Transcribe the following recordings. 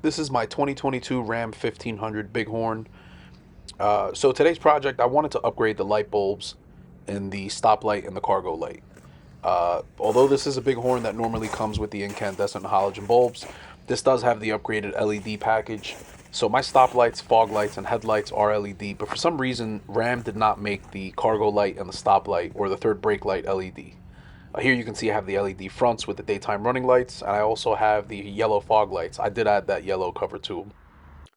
This is my 2022 Ram 1500 Bighorn. So today's project, I wanted to upgrade the light bulbs in the stoplight and the cargo light. Although this is a Bighorn that normally comes with the incandescent halogen bulbs, this does have the upgraded LED package. So my stoplights, fog lights, and headlights are LED, but for some reason Ram did not make the cargo light and the stoplight or the third brake light LED. Here you can see I have the LED fronts with the daytime running lights, and I also have the yellow fog lights. I did add that yellow cover to them.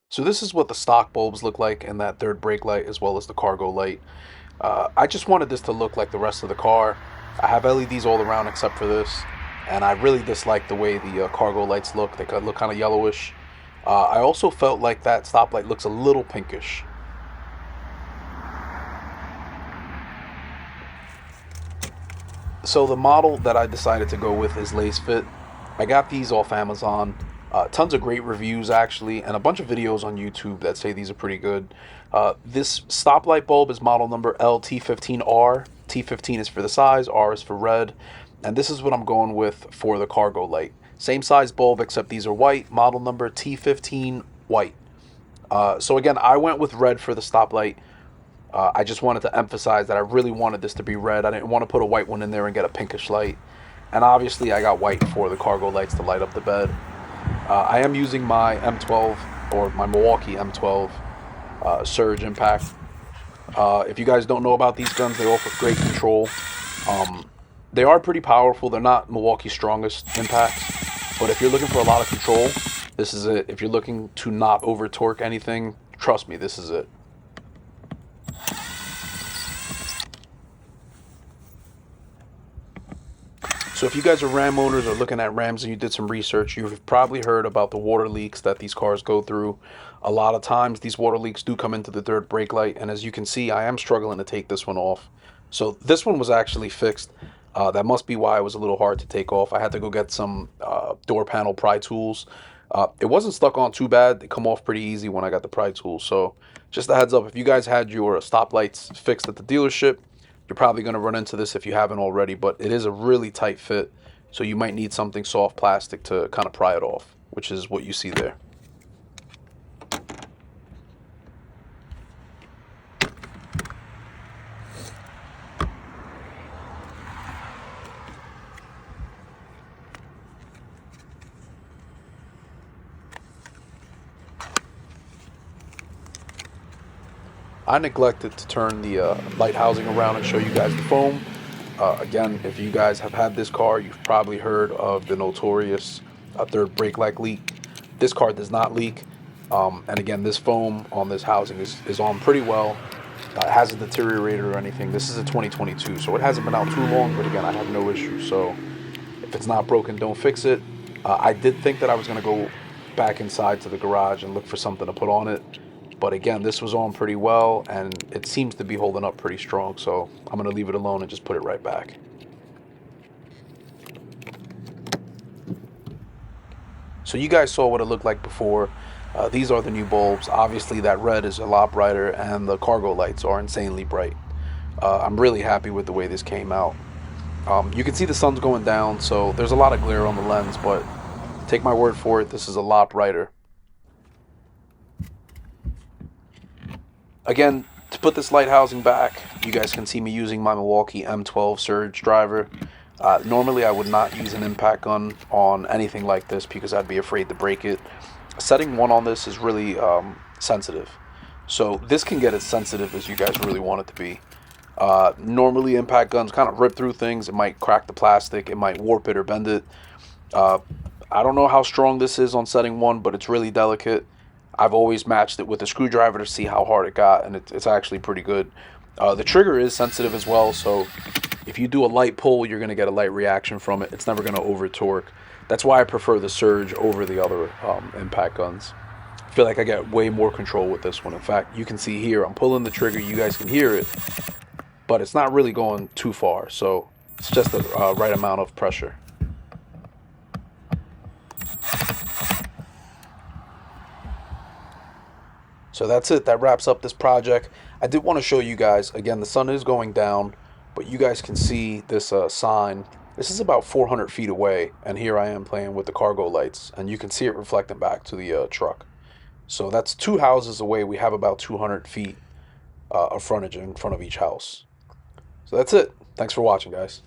So this is what the stock bulbs look like, and that third brake light as well as the cargo light. I just wanted this to look like the rest of the car. I have LEDs all around except for this, and I really dislike the way the cargo lights look. They look kind of yellowish. I also felt like that stoplight looks a little pinkish. So the model that I decided to go with is Lace Fit. I got these off Amazon. Tons of great reviews actually, and a bunch of videos on YouTube that say these are pretty good. This stoplight bulb is model number LT15R. T15 is for the size, R is for red, and this is what I'm going with for the cargo light. Same size bulb except these are white, model number T15 white. So again, I went with red for the stoplight. I just wanted to emphasize that I really wanted this to be red. I didn't want to put a white one in there and get a pinkish light. And obviously I got white for the cargo lights to light up the bed. I am using my M12 or my Milwaukee M12 Surge Impact. If you guys don't know about these guns, they offer great control. They are pretty powerful. They're not Milwaukee's strongest impacts, but if you're looking for a lot of control, this is it. If you're looking to not over torque anything, trust me, this is it. So if you guys are Ram owners or looking at Rams and you did some research, you've probably heard about the water leaks that these cars go through. A lot of times these water leaks do come into the third brake light, and as you can see, I am struggling to take this one off. So this one was actually fixed. That must be why it was a little hard to take off. I had to go get some door panel pry tools. It wasn't stuck on too bad. They come off pretty easy when I got the pry tools. So just a heads up, if you guys had your stoplights fixed at the dealership, you're probably going to run into this if you haven't already, but it is a really tight fit, so you might need something soft plastic to kind of pry it off, which is what you see there. I neglected to turn the light housing around and show you guys the foam. Again, if you guys have had this car, you've probably heard of the notorious third brake light leak. This car does not leak. And again, this foam on this housing is on pretty well. It hasn't deteriorated or anything. This is a 2022, so it hasn't been out too long, but again, I have no issue. So if it's not broken, don't fix it. I did think that I was going to go back inside to the garage and look for something to put on it. But again, this was on pretty well, and it seems to be holding up pretty strong, so I'm going to leave it alone and just put it right back. So you guys saw what it looked like before. These are the new bulbs. Obviously, that red is a lot brighter, and the cargo lights are insanely bright. I'm really happy with the way this came out. You can see the sun's going down, so there's a lot of glare on the lens, but take my word for it, this is a lot brighter. Again, to put this light housing back, you guys can see me using my Milwaukee M12 Surge driver. Normally I would not use an impact gun on anything like this because I'd be afraid to break it. Setting 1 on this is really sensitive. So this can get as sensitive as you guys really want it to be. Normally impact guns kind of rip through things. It might crack the plastic, it might warp it or bend it. I don't know how strong this is on setting 1, but it's really delicate. I've always matched it with a screwdriver to see how hard it got, and it's actually pretty good. The trigger is sensitive as well, so if you do a light pull, you're going to get a light reaction from it. It's never going to over torque. That's why I prefer the Surge over the other impact guns. I feel like I get way more control with this one. In fact, you can see here, I'm pulling the trigger. You guys can hear it, but it's not really going too far, so it's just the right amount of pressure. So that's it. That wraps up this project. I did want to show you guys, again, the sun is going down, but you guys can see this sign. This is about 400 feet away, and here I am playing with the cargo lights, and you can see it reflecting back to the truck. So that's two houses away. We have about 200 feet of frontage in front of each house. So that's it. Thanks for watching, guys.